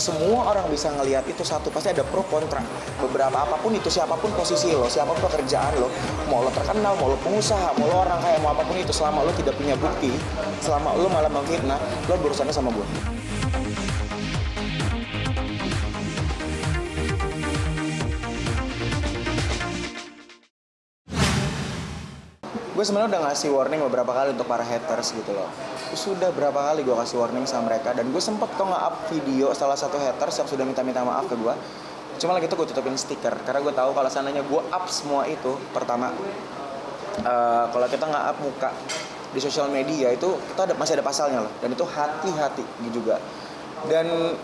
semua orang bisa ngelihat itu satu, pasti ada pro kontra. Beberapa apapun itu, siapapun posisi lo, siapapun pekerjaan lo, mau lo terkenal, mau lo pengusaha, mau lo orang kaya, mau apapun itu, selama lo tidak punya bukti, selama lo malah memfitnah, lo berurusannya sama gue. Gue sebenarnya udah ngasih warning beberapa kali untuk para haters gitu loh. Sudah berapa kali gue kasih warning sama mereka, dan gue sempet kok nge-up video salah satu haters yang sudah minta maaf ke gue. Cuma lagi itu gue tutupin stiker karena gue tahu kalau seandainya gue up semua itu, pertama kalau kita nge-up muka di sosial media itu kita masih ada pasalnya loh, dan itu hati-hati juga. Dan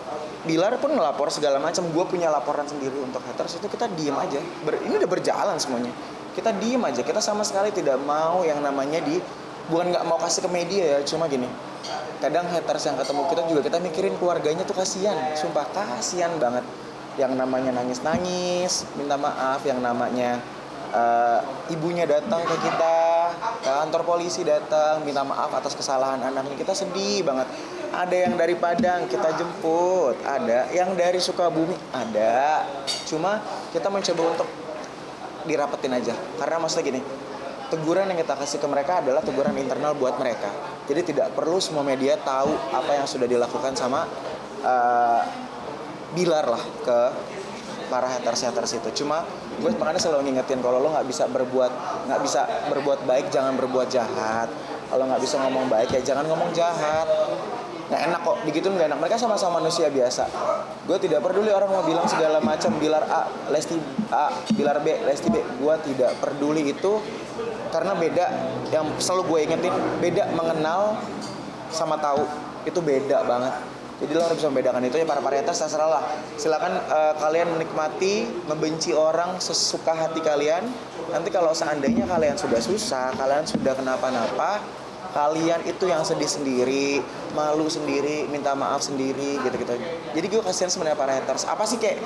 Bilar pun ngelapor segala macam, gue punya laporan sendiri untuk haters itu. Kita diem aja, ini udah berjalan semuanya, kita diem aja, kita sama sekali tidak mau yang namanya bukan nggak mau kasih ke media ya, cuma gini, kadang haters yang ketemu kita juga kita mikirin keluarganya tuh kasihan, sumpah kasihan banget, yang namanya nangis minta maaf, yang namanya ibunya datang ke kita, ke kantor polisi datang minta maaf atas kesalahan anaknya, kita sedih banget. Ada yang dari Padang kita jemput, ada yang dari Sukabumi, ada, cuma kita mencoba untuk dirapetin aja, karena maksudnya gini, teguran yang kita kasih ke mereka adalah teguran internal buat mereka, jadi tidak perlu semua media tahu apa yang sudah dilakukan sama Bilar lah ke para haters itu. Cuma gue makanya selalu ngingetin, kalau lo nggak bisa berbuat baik, jangan berbuat jahat. Kalau nggak bisa ngomong baik ya jangan ngomong jahat. Nggak enak kok, digituin nggak enak. Mereka sama-sama manusia biasa. Gue tidak peduli orang mau bilang segala macam, Bilar A, Lesti A, Bilar B, Lesti B. Gue tidak peduli itu, karena beda. Yang selalu gue ingetin, beda mengenal sama tahu, itu beda banget. Jadi lo harus bisa membedakan itu ya. Para haters terserah lah. Silakan kalian menikmati, membenci orang sesuka hati kalian. Nanti kalau seandainya kalian sudah susah, kalian sudah kenapa-napa, kalian itu yang sedih sendiri, malu sendiri, minta maaf sendiri, gitu-gitu. Jadi gue kasihan sebenarnya para haters. Apa sih kayak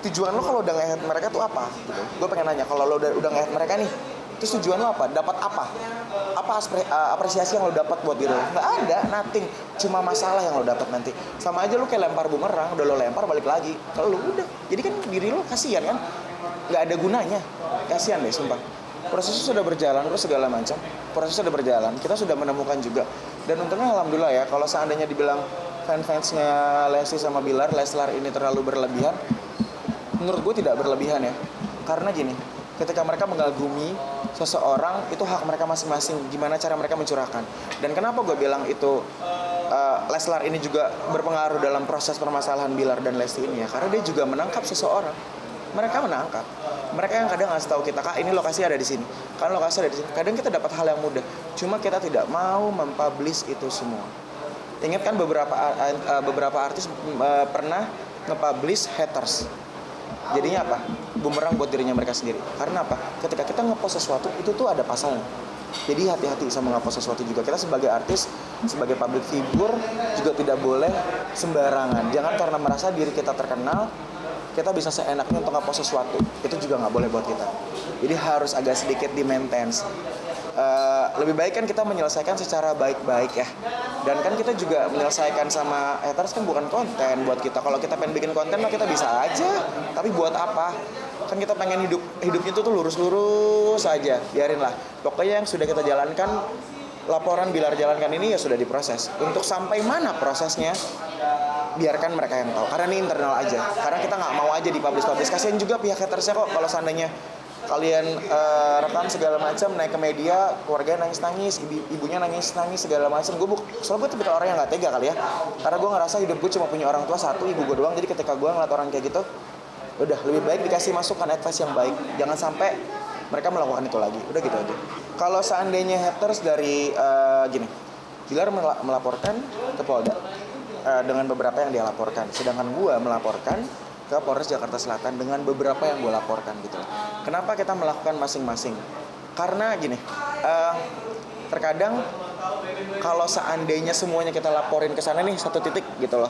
tujuan lo kalau udah nge-hate mereka tuh apa? Gitu. Gue pengen nanya, kalau lo udah nge-hate mereka nih, terus tujuan lo apa? Dapat apa? Apa apresiasi yang lo dapat buat diri lo? Nggak ada, nothing. Cuma masalah yang lo dapat nanti. Sama aja lo kayak lempar bumerang, udah lo lempar balik lagi. Kalau lo udah, jadi kan diri lo kasihan kan? Nggak ada gunanya. Kasihan deh, sumpah. Prosesnya sudah berjalan, terus segala macam. Prosesnya sudah berjalan, kita sudah menemukan juga. Dan untungnya alhamdulillah ya, kalau seandainya dibilang fans-fansnya Lesti sama Bilar, Leslar ini terlalu berlebihan, menurut gue tidak berlebihan ya. Karena gini, ketika mereka mengagumi seseorang, itu hak mereka masing-masing, gimana cara mereka mencurahkan. Dan kenapa gue bilang itu Leslar ini juga berpengaruh dalam proses permasalahan Bilar dan Lesti ini ya, karena dia juga menangkap seseorang. Mereka menangkap. Mereka yang kadang ngasih tahu kita, Kak, ini lokasi ada di sini, kan lokasi ada di sini. Kadang kita dapat hal yang mudah, cuma kita tidak mau mempublish itu semua. Ingat kan beberapa artis pernah nge-publish haters. Jadinya apa? Bumerang buat dirinya mereka sendiri. Karena apa? Ketika kita nge-post sesuatu, itu tuh ada pasalnya. Jadi hati-hati sama nge-post sesuatu juga. Kita sebagai artis, sebagai public figure juga tidak boleh sembarangan. Jangan karena merasa diri kita terkenal, kita bisa seenaknya untuk nge-post sesuatu. Itu juga nggak boleh buat kita. Jadi harus agak sedikit di-maintain. Lebih baik kan kita menyelesaikan secara baik-baik ya. Dan kan kita juga menyelesaikan sama haters kan bukan konten buat kita. Kalau kita pengen bikin konten mah kita bisa aja. Tapi buat apa? Kan kita pengen hidupnya tuh lurus-lurus aja. Biarin lah. Pokoknya yang sudah kita jalankan, laporan Bilar jalankan ini ya sudah diproses. Untuk sampai mana prosesnya, biarkan mereka yang tahu. Karena ini internal aja. Karena kita nggak mau aja dipublish. Kasian juga pihak hatersnya kok kalau seandainya kalian rekam segala macam, naik ke media, keluarganya nangis-nangis, ibunya nangis-nangis segala macam. Soalnya gue tipikal orang yang nggak tega kali ya. Karena gue ngerasa hidup gue cuma punya orang tua satu, ibu gue doang. Jadi ketika gue ngeliat orang kayak gitu, udah lebih baik dikasih masukan, advice yang baik. Jangan sampai mereka melakukan itu lagi. Udah gitu aja. Kalau seandainya haters dari gini, Bilar melaporkan ke Polda dengan beberapa yang dia laporkan, sedangkan gue melaporkan ke Polres Jakarta Selatan dengan beberapa yang gue laporkan gitu. Kenapa kita melakukan masing-masing? Karena gini, terkadang kalau seandainya semuanya kita laporin ke sana nih satu titik gitu loh,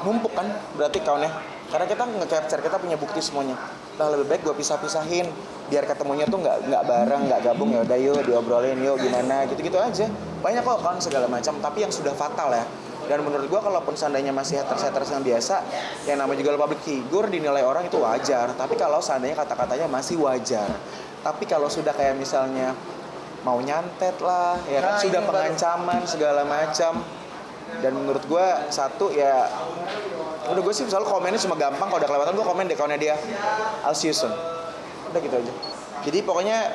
numpuk kan berarti kawannya. Karena kita nge-capture, kita punya bukti semuanya. Nah lebih baik gue pisah-pisahin biar ketemunya tuh nggak bareng, nggak gabung. Ya udah yuk diobrolin yuk gimana gitu-gitu aja. Banyak kok kan segala macam. Tapi yang sudah fatal ya, Dan menurut gue kalaupun seandainya masih haters yang biasa, yang namanya juga public figure, dinilai orang itu wajar. Tapi kalau seandainya kata-katanya masih wajar. Tapi kalau sudah kayak misalnya mau nyantet lah, ya kan, sudah pengancaman segala macam. Dan menurut gue satu ya, udah gue sih selalu komennya cuma gampang, kalau udah kelewatan gue komen di account-nya dia, I'll see you soon. Udah gitu aja. Jadi pokoknya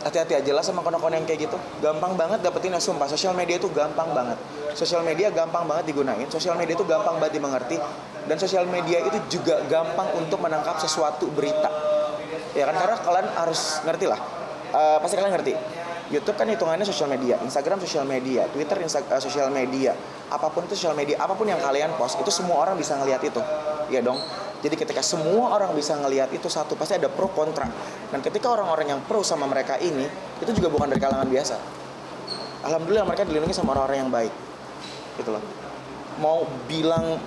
hati-hati aja lah sama akun-akun yang kayak gitu. Gampang banget dapetin, sumpah. Sosial media itu gampang banget. Sosial media gampang banget digunain. Sosial media itu gampang banget dimengerti. Dan sosial media itu juga gampang untuk menangkap sesuatu berita. Ya kan, karena kalian harus ngerti lah. Pasti kalian ngerti. YouTube kan hitungannya sosial media, Instagram sosial media, Twitter sosial media, apapun itu sosial media, apapun yang kalian post itu semua orang bisa ngelihat itu, ya dong. Jadi ketika semua orang bisa ngelihat itu satu, pasti ada pro kontra. Dan ketika orang-orang yang pro sama mereka ini, itu juga bukan dari kalangan biasa. Alhamdulillah mereka dilindungi sama orang-orang yang baik, gitu loh. Mau bilang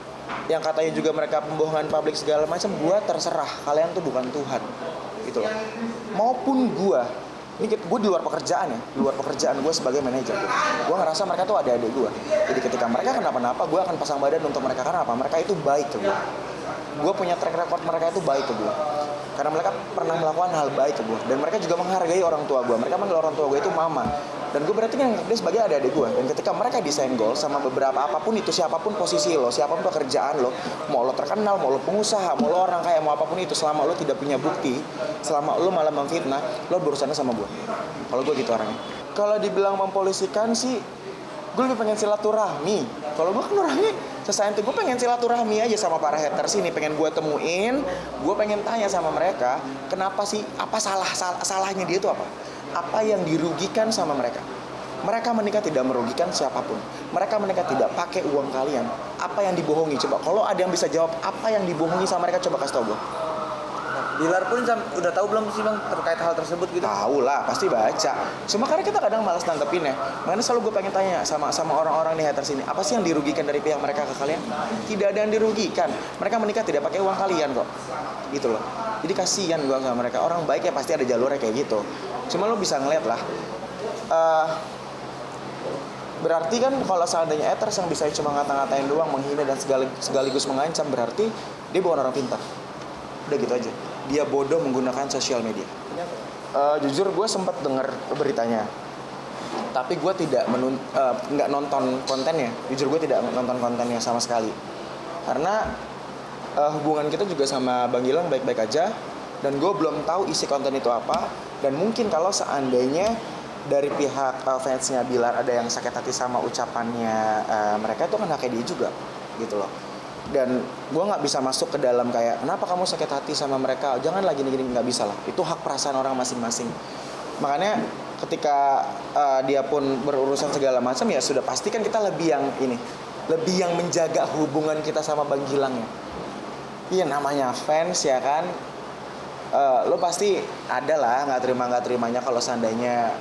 yang katanya juga mereka pembohongan publik segala macam, gua terserah. Kalian tuh bukan Tuhan, gitu loh. Maupun gua. Ini gue di luar pekerjaan ya, di luar pekerjaan gue sebagai manajer. Gue ngerasa mereka tuh adik-adik gue. Jadi ketika mereka kenapa-napa, gue akan pasang badan untuk mereka. Karena apa? Mereka itu baik ke gue. Gue punya track record mereka itu baik ke gue. Karena mereka pernah melakukan hal baik ke gue. Dan mereka juga menghargai orang tua gue. Mereka manggil orang tua gue itu mama. Dan gue berarti kan dia sebagai adik-adik gue. Dan ketika mereka disenggol sama beberapa apapun itu, siapapun posisi lo, siapapun pekerjaan lo, mau lo terkenal, mau lo pengusaha, mau lo orang kaya, mau apapun itu, selama lo tidak punya bukti, selama lo malah memfitnah, lo berurusannya sama gue. Kalau gue gitu orangnya. Kalau dibilang mempolisikan sih, gue lebih pengen silaturahmi. Kalau gue kan orangnya sesajen tuh, gue pengen silaturahmi aja sama para haters ini, pengen gue temuin, gue pengen tanya sama mereka, kenapa sih, apa salahnya dia itu apa yang dirugikan sama mereka. Mereka menikah tidak merugikan siapapun. Mereka menikah tidak pakai uang kalian. Apa yang dibohongi? Coba kalau ada yang bisa jawab apa yang dibohongi sama mereka, coba kasih tau gue. Dilar pun udah tahu belum sih bang terkait hal tersebut gitu? Tahu lah, pasti baca. Cuma karena kita kadang malas nanggepin ya. Makanya selalu gue pengen tanya sama orang-orang di haters ini, apa sih yang dirugikan dari pihak mereka ke kalian? Tidak ada yang dirugikan. Mereka menikah tidak pakai uang kalian kok. Gitu loh. Jadi kasihan gue sama mereka. Orang baik ya pasti ada jalurnya kayak gitu. Cuma lo bisa ngeliat lah. Berarti kan kalau seandainya haters yang bisa cuma ngata-ngatain doang, menghina dan sekaligus mengancam, berarti dia bukan orang pintar. Udah gitu aja. Dia bodoh menggunakan sosial media. Jujur gue sempat dengar beritanya, tapi gue nggak nonton kontennya. Jujur gue tidak nonton kontennya sama sekali, karena hubungan kita juga sama Bang Gilang baik-baik aja, dan gue belum tahu isi konten itu apa. Dan mungkin kalau seandainya dari pihak fansnya Bilar ada yang sakit hati sama ucapannya mereka, itu kan haknya dia juga, gitu loh. Dan gue nggak bisa masuk ke dalam kayak kenapa kamu sakit hati sama mereka, jangan lagi gini, nggak bisa lah. Itu hak perasaan orang masing-masing. Makanya ketika dia pun berurusan segala macam, ya sudah pasti kan kita lebih yang menjaga hubungan kita sama Bang Gilang ya. Iya, namanya fans ya kan. Lo pasti ada lah nggak terimanya kalau seandainya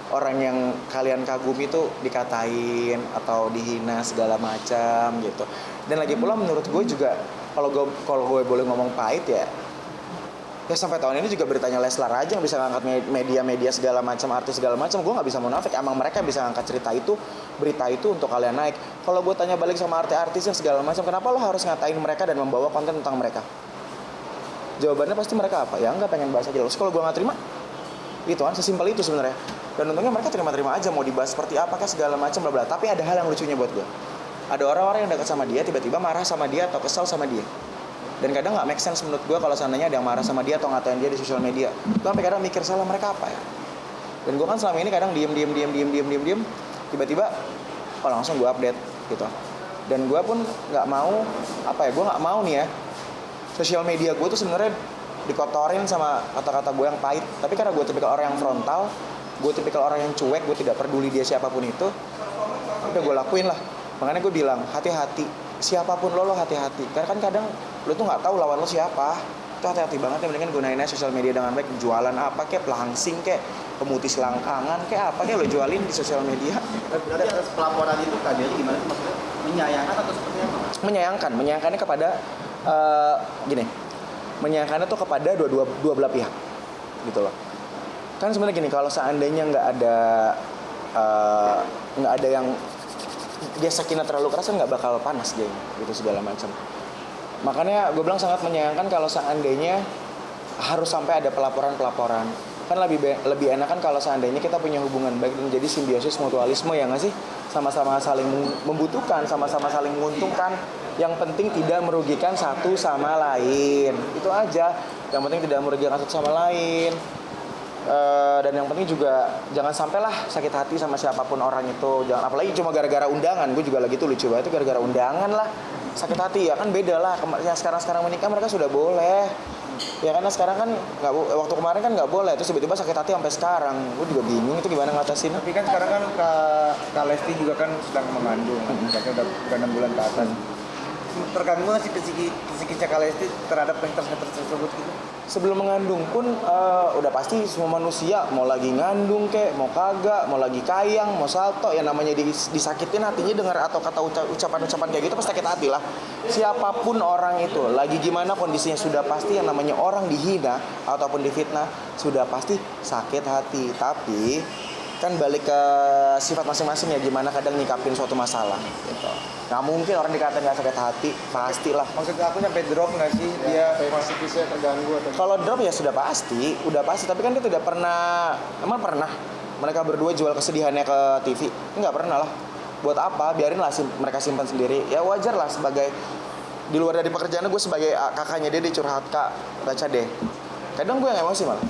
orang yang kalian kagumi itu dikatain atau dihina segala macam gitu. Dan lagi pula menurut gue juga kalau gue boleh ngomong pahit ya sampai tahun ini juga beritanya Leslar aja yang bisa ngangkat media segala macam, artis segala macam. Gue nggak bisa munafik, emang mereka bisa ngangkat berita itu untuk kalian naik. Kalau gue tanya balik sama artis yang segala macam, kenapa lo harus ngatain mereka dan membawa konten tentang mereka? Jawabannya pasti mereka apa? Ya nggak pengen bahas aja. Terus kalau gue nggak terima, gitu kan, sesimpel itu sebenarnya. Dan untungnya mereka terima-terima aja mau dibahas seperti apa segala macam bla bla. Tapi ada hal yang lucunya buat gue. Ada orang-orang yang dekat sama dia tiba-tiba marah sama dia atau kesal sama dia. Dan kadang nggak make sense menurut gue kalau seandainya ada yang marah sama dia atau ngatain dia di sosial media. Gue sampai kadang mikir salah mereka apa ya. Dan gue kan selama ini kadang diem. Tiba-tiba langsung gue update gitu. Dan gue pun nggak mau gue nggak mau nih ya sosial media gue tuh sebenarnya dikotorin sama kata-kata gue yang pahit. Tapi karena gue tipikal orang yang frontal, gue tipikal orang yang cuek, gue tidak peduli dia siapapun itu, udah gue lakuin lah. Makanya gue bilang hati-hati, siapapun lo hati-hati. Karena kan kadang lo tuh nggak tahu lawan lo siapa. Itu hati-hati banget ya, mendingan gunain aja sosial media dengan baik. Jualan apa kayak pelangsing kayak pemutih selangkangan kayak apa kayak lo jualin di sosial media. Berarti atas pelaporan itu keadaannya gimana sih maksudnya? Menyayangkan atau seperti apa? Menyayangkannya kepada menyayangkannya tuh kepada dua belah pihak gitu loh. Kan sebenarnya gini, kalau seandainya nggak ada yang dia sakinah terlalu keras kan nggak bakal panas dia gitu segala macam. Makanya gue bilang sangat menyayangkan kalau seandainya harus sampai ada pelaporan kan lebih enak kan kalau seandainya kita punya hubungan baik dan jadi simbiosis mutualisme ya nggak sih, sama-sama saling membutuhkan, sama-sama saling menguntungkan, yang penting tidak merugikan satu sama lain, itu aja, yang penting tidak merugikan satu sama lain. Dan yang penting juga jangan sampailah sakit hati sama siapapun orang itu, jangan, apalagi cuma gara-gara undangan. Gue juga lagi tuh lucu banget itu gara-gara undangan lah sakit hati, ya kan beda lah. Yang sekarang menikah mereka sudah boleh, ya karena sekarang kan nggak, waktu kemarin kan nggak boleh, terus tiba-tiba sakit hati sampai sekarang. Gue juga bingung itu gimana ngatasin. Tapi kan sekarang kan Kak Lesti juga kan sedang mengandung, katanya udah 6 bulan ke atas. Terganggu nggak sih psikisnya Kak Lesti terhadap haters tersebut gitu? Sebelum mengandung pun udah pasti semua manusia mau lagi ngandung kek, mau kagak, mau lagi kayang, mau salto, ya namanya disakitin hatinya dengar atau kata ucapan-ucapan kayak gitu pasti sakit hati lah. Siapapun orang itu, lagi gimana kondisinya, sudah pasti yang namanya orang dihina ataupun difitnah sudah pasti sakit hati. Tapi kan balik ke sifat masing-masing ya, gimana kadang nyikapin suatu masalah gitu. Nggak mungkin orang dikatain nggak sakit hati, pastilah. Maksud aku sampai drop nggak sih dia psikisnya terganggu atau? Kalau drop ya sudah pasti, udah pasti. Tapi kan dia tidak pernah, emang pernah mereka berdua jual kesedihannya ke TV? Nggak pernah lah. Buat apa? Biarin lah mereka simpan sendiri. Ya wajar lah, sebagai di luar dari pekerjaannya gue sebagai kakaknya dia curhat, Kak baca deh. Kadang gue yang emosi malah,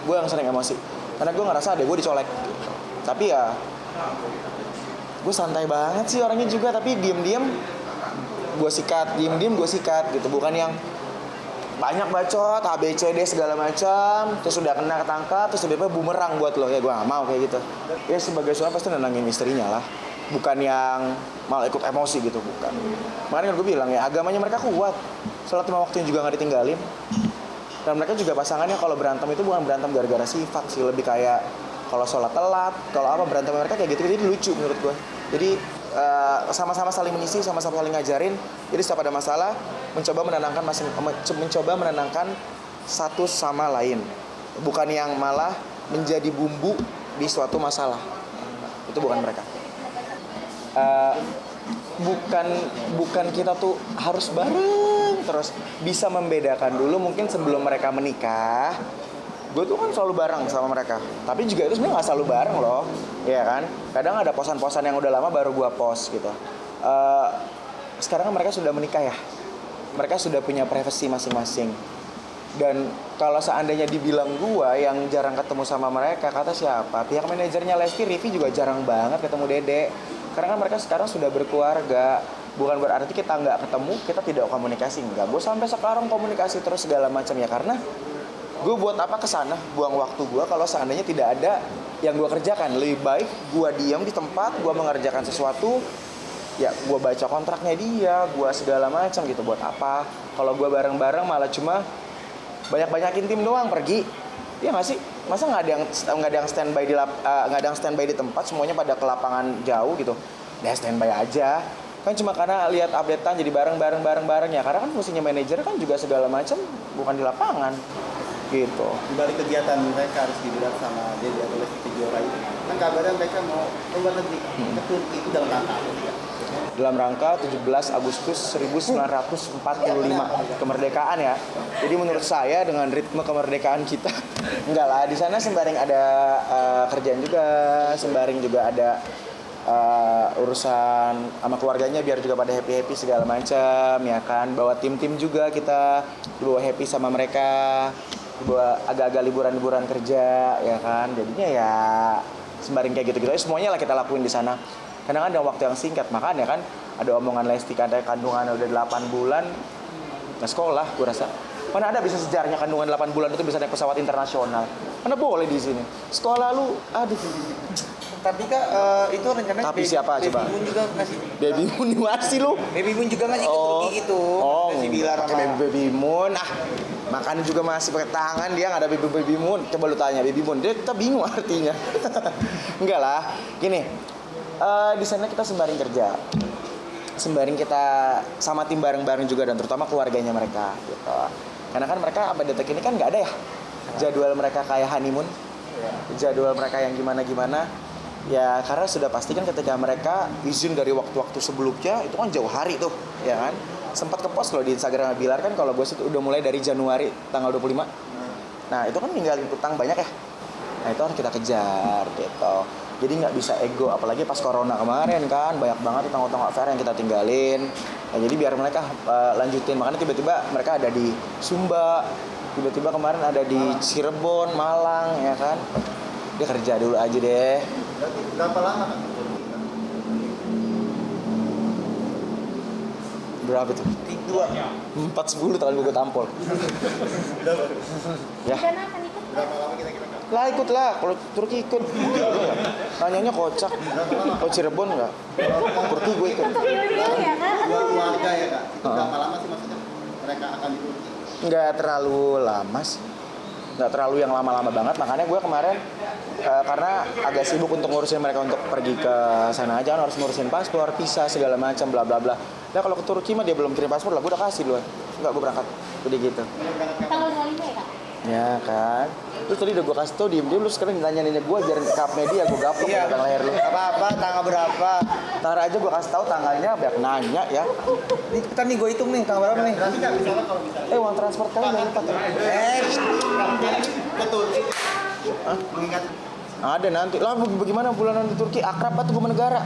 gue yang sering emosi karena gue ngerasa adek gue dicolek gitu. Tapi ya gue santai banget sih orangnya juga, tapi diem-diem gue sikat, gue sikat gitu. Bukan yang banyak bacot, ABCD segala macam, terus udah kena ketangkap, terus tiba-tiba bumerang buat lo. Ya gue gak mau kayak gitu. Ya sebagai suami pasti nenangin istrinya lah, bukan yang malah ikut emosi gitu, bukan. Makanya gue bilang ya, agamanya mereka kuat, sholat 5 waktunya juga gak ditinggalin. Dan mereka juga pasangannya kalau berantem itu bukan berantem gara-gara sifat sih, lebih kayak kalau sholat telat, kalau apa, berantem mereka kayak gitu. Jadi lucu menurut gue. Jadi sama-sama saling mengisi, sama-sama saling ngajarin. Jadi setiap ada masalah mencoba menenangkan satu sama lain, bukan yang malah menjadi bumbu di suatu masalah. Itu bukan mereka. Bukan kita tuh harus bareng terus. Bisa membedakan dulu mungkin sebelum mereka menikah. Gue tuh kan selalu bareng sama mereka, tapi juga itu sebenarnya nggak selalu bareng loh, ya kan. Kadang ada posan-posan yang udah lama baru gue post gitu. Sekarang kan mereka sudah menikah ya, mereka sudah punya privasi masing-masing. Dan kalau seandainya dibilang gue yang jarang ketemu sama mereka, kata siapa? Pihak manajernya Lesti, Rivi juga jarang banget ketemu Dede. Karena kan mereka sekarang sudah berkeluarga. Bukan berarti kita nggak ketemu, kita tidak komunikasi, enggak. Gue sampai sekarang komunikasi terus segala macam ya, karena gue buat apa kesana, buang waktu gue kalau seandainya tidak ada yang gue kerjakan. Lebih baik gue diam di tempat, gue mengerjakan sesuatu, ya gue baca kontraknya dia, gue segala macam gitu. Buat apa kalau gue bareng-bareng malah cuma banyak-banyakin tim doang pergi, ya nggak sih? Masa nggak ada yang standby di tempat, semuanya pada ke lapangan jauh gitu. Dia standby aja kan, cuma karena lihat updatean jadi bareng ya, karena kan fungsinya manajer kan juga segala macam bukan di lapangan gitu. Di balik kegiatan mereka harus dibilang sama Dede atau Lesti Kejora itu, kan kabarnya mereka mau keluar negeri ke Turki, itu dalam rangka apa ya? Dalam rangka 17 Agustus 1945 kemerdekaan ya. Jadi menurut saya dengan ritme kemerdekaan kita enggak lah, di sana sembarang ada kerjaan juga, sembarang juga ada urusan sama keluarganya biar juga pada happy segala macam ya kan. Bawa tim-tim juga, kita dibawa happy sama mereka, dibawa agak-agak liburan kerja ya kan. Jadinya ya sembarang kayak gitu-gitu aja semuanya lah kita lakuin di sana. Karena kan ada waktu yang singkat, makanya kan ada omongan Lesti katanya kandungannya udah 8 bulan nggak sekolah. Gue rasa mana ada bisa sejarahnya kandungan 8 bulan itu bisa naik pesawat internasional. Mana boleh di sini sekolah lu, aduh. Tapi Kak, itu rencananya Tapi siapa Baby coba? Moon juga ngasih. Baby Moon masih lu? Baby Moon juga ngasih ke Turki gitu. Oh, Masih bilang pakai baby Moon. Makanya juga masih pakai tangan, dia nggak ada baby Moon. Coba lu tanya baby Moon, dia kita bingung artinya. Enggak lah, gini. Di sana kita sembaring kerja, sembaring kita sama tim bareng-bareng juga, dan terutama keluarganya mereka gitu. Karena kan mereka sampai detik ini kan nggak ada ya jadwal mereka kayak honeymoon, jadwal mereka yang gimana-gimana. Ya karena sudah pasti kan ketika mereka izin dari waktu-waktu sebelumnya itu kan jauh hari tuh, ya kan. Sempat ke-post loh di Instagram Bilar kan kalau gue sih udah mulai dari Januari tanggal 25. Nah itu kan ninggalin utang banyak ya. Nah itu harus kita kejar gitu. Jadi nggak bisa ego, apalagi pas corona kemarin kan banyak banget utang-utang fair yang kita tinggalin. Nah, jadi biar mereka lanjutin, makanya tiba-tiba mereka ada di Sumba, tiba-tiba kemarin ada di Cirebon, Malang, ya kan. Dia kerja dulu aja deh. Berarti berapa lama kan? Berapa tuh? 410 tahun gue tampol. Ya. Di sana akan ikut Berapa lama kira-kira kan? Lah ikut lah, kalau Turki ikut. Nanyanya kocak. Kalau Cirebon enggak? Turki gue ikut. untuk video ya kak. Dua keluarga ya kak? Itu berapa lama sih maksudnya mereka akan di Turki? Nggak terlalu lama sih. Nggak terlalu yang lama-lama banget. Makanya gue kemarin karena agak sibuk untuk ngurusin mereka untuk pergi ke sana aja kan, harus ngurusin paspor, visa segala macam bla bla bla. Nah kalau ke Turki mah dia belum kirim paspor lah, gue udah kasih duluan. Enggak, gue berangkat. Udah gitu. Tanggal 25 ya kak. Ya kan. Terus tadi udah gue kasih tau, diem lu sekarang ditanyain gue biar kap media gue gaplok Iya. tanggal lahir lu. Apa-apa, tanggal berapa? Ntar aja gue kasih tahu tanggalnya biar nanya ya. Nih, kita nih gue hitung nih, tanggal berapa nih? Nanti nggak misalnya kalau misalnya Uang transport kalian jangan lupa tuh. ke Turki mengingat Ada nanti. Lah bagaimana bulanan di Turki? Akrab atau gue negara?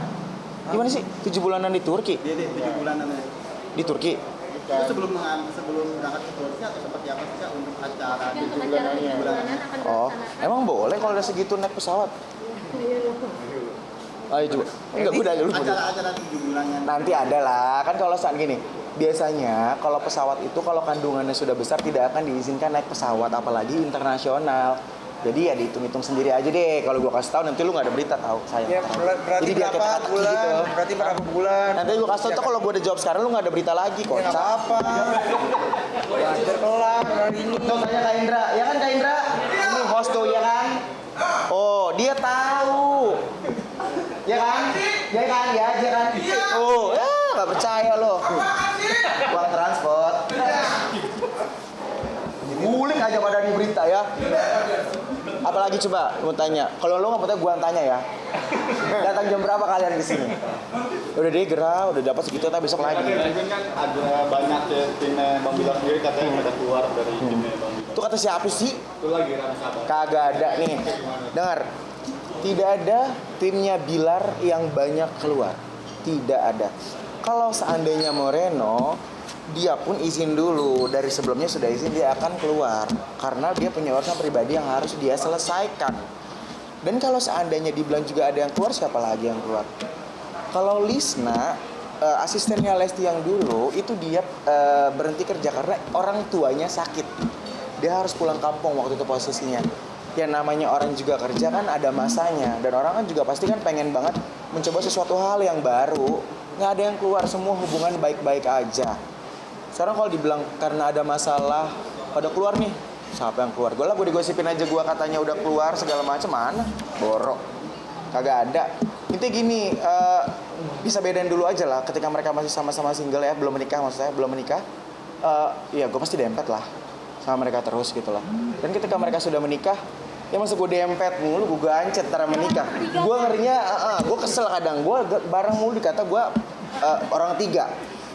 Gimana sih? 7 bulanan di Turki? dia 7 bulanan ya. Di Turki? Itu sebelum berangkat ke Turki atau seperti apa sih kak untuk acara Yang untuk 7 acara bulanan 7 bulanan akan Oh, dilaksanakan. emang boleh kalau udah segitu naik pesawat? Ayo coba. Enggak, gue udah lu. acara-acara 7 bulanan Nanti ada lah. Kan kalau saat gini, biasanya kalau pesawat itu kalau kandungannya sudah besar tidak akan diizinkan naik pesawat apalagi internasional. Jadi ya dihitung-hitung sendiri aja deh. Kalau gua kasih tahu nanti lu nggak ada berita tahu saya. Ya, berarti Jadi biar berapa kata-kata bulan? gitu. Berarti berapa bulan? Nanti gua kasih tahu tuh kalau gua udah jawab sekarang lu nggak ada berita lagi kok. Ya nggak apa-apa. Wajar kelar hari ini. Tuh tanya Kak Indra, ya kan Kak Indra? Ini host tuh ya kan? Oh dia tahu. Ya kan? Ya kan? Ya dia kan? Oh ya nggak percaya lo. Uang transport. Ngulik aja pada di berita ya. Apalagi coba mau tanya. Kalau lo nggak mau tanya, gua yang tanya ya. Datang jam berapa kalian ke sini? Udah deh gerah, udah dapat segitu, tapi besok lagi. Mungkin kan ada banyak ya timnya Bang Bilar sendiri katanya pada keluar dari timnya Bang Bilar. Itu kata siapa sih? Itu lagi rame kabar. Kagak ada nih. Dengar. Tidak ada timnya Bilar yang banyak keluar. Tidak ada. Kalau seandainya Moreno, dia pun izin dulu. Dari sebelumnya sudah izin dia akan keluar. Karena dia punya urusan pribadi yang harus dia selesaikan. Dan kalau seandainya dibilang juga ada yang keluar, siapa lagi yang keluar? Kalau Lisna, asistennya Lesti yang dulu, itu dia berhenti kerja karena orang tuanya sakit. Dia harus pulang kampung waktu itu posisinya. Ya namanya orang juga kerja kan ada masanya. Dan orang kan juga pasti kan pengen banget mencoba sesuatu hal yang baru. Nggak ada yang keluar, semua hubungan baik-baik aja. Sekarang kalau dibilang karena ada masalah, pada keluar nih, siapa yang keluar? Gue lah gue digosipin aja gue katanya udah keluar segala macam, mana? Borok. Kagak ada. Intinya gini, bisa bedain dulu aja lah ketika mereka masih sama-sama single ya, belum menikah maksudnya, belum menikah. Ya gue pasti dempet lah sama mereka terus gitu lah. Dan ketika mereka sudah menikah, ya masa gue dempet mulu, gue gancet ntar menikah. Gue ngerinya, gue kesel kadang. Gue bareng mulu dikata gue orang tiga.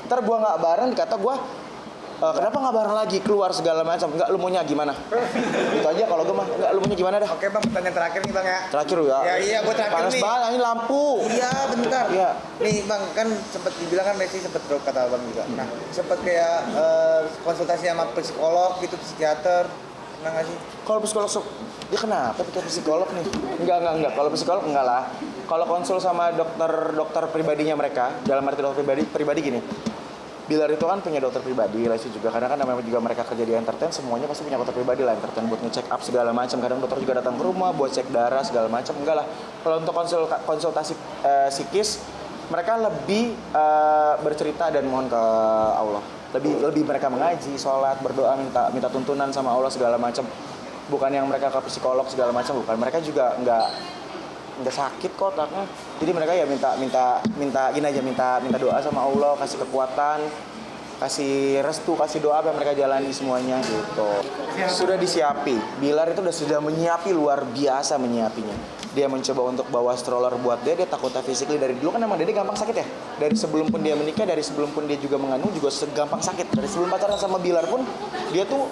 Ntar gue nggak bareng dikata gue kenapa nggak bareng lagi keluar segala macam. Nggak, lu maunya gimana? Itu aja kalau gue mah. Nggak, lu maunya gimana dah? Oke bang, pertanyaan terakhir nih bang ya. Terakhir ya. Ya iya, gue terakhir Panas nih. banget ini lampu. Iya bentar. Iya. Nih bang, kan sempat dibilang kan Messi sempat drop kata bang juga. Nah sempat kayak konsultasi sama psikolog gitu, psikiater, pernah nggak sih? Kalau psikolog dia kenapa pikir psikolog nih? Enggak. Kalau psikolog enggak lah. Kalau konsul sama dokter pribadinya mereka, dalam arti dokter pribadi gini. Bilar itu kan punya dokter pribadi, Lesti juga. Karena kan namanya juga mereka kerja di entertain, semuanya pasti punya dokter pribadi lah entertain buat ngecek up segala macam. Kadang dokter juga datang ke rumah buat cek darah segala macam. Enggak lah. Kalau untuk konsultasi psikis, mereka lebih bercerita dan mohon ke Allah. Lebih mereka mengaji, sholat, berdoa, minta tuntunan sama Allah segala macam. Bukan yang mereka ke psikolog segala macam, bukan. Mereka juga nggak sakit kok otaknya. Jadi mereka ya minta gini aja, minta doa sama Allah, kasih kekuatan. kasih restu, kasih doa apa yang mereka jalani semuanya gitu. Sudah disiapi, Bilar itu sudah menyiapi, luar biasa menyiapinya. Dia mencoba untuk bawa stroller buat dia takutnya physically. Dari dulu kan emang Dede gampang sakit ya. Dari sebelum pun dia menikah, dari sebelum pun dia juga mengandung juga segampang sakit. Dari sebelum pacaran sama Bilar pun dia tuh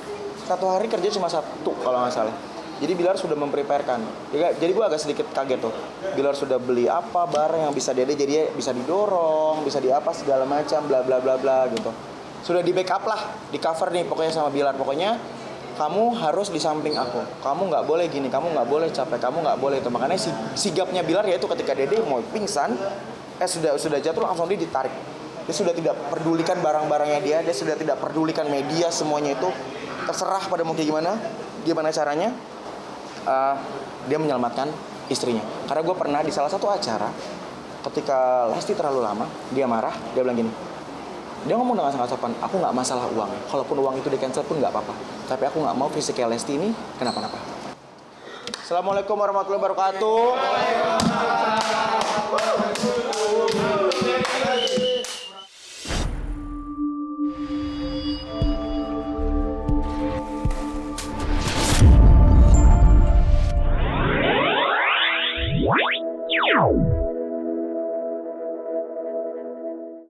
satu hari kerja cuma satu kalau nggak salah. Jadi Bilar sudah mempreparekan. Jadi gue agak sedikit kaget tuh. Bilar sudah beli apa barang yang bisa Dede jadi bisa didorong, bisa di apa segala macam bla bla bla bla gitu. Sudah di backup lah, di cover nih pokoknya sama Bilar. Pokoknya kamu harus di samping aku. Kamu nggak boleh gini, kamu nggak boleh capek, kamu nggak boleh itu. Makanya sigapnya Bilar yaitu ketika Dede mau pingsan, sudah jatuh langsung dia ditarik. Dia sudah tidak pedulikan barang-barangnya dia sudah tidak pedulikan media, semuanya itu terserah pada mau kayak gimana caranya. Dia menyelamatkan istrinya. Karena gue pernah di salah satu acara ketika Lesti terlalu lama, dia marah, dia bilang gini. Dia ngomong dengan sangat sopan, aku nggak masalah uang. Kalaupun uang itu di cancel pun nggak apa-apa. Tapi aku nggak mau fisiknya Lesti ini kenapa-napa. Assalamualaikum warahmatullahi wabarakatuh.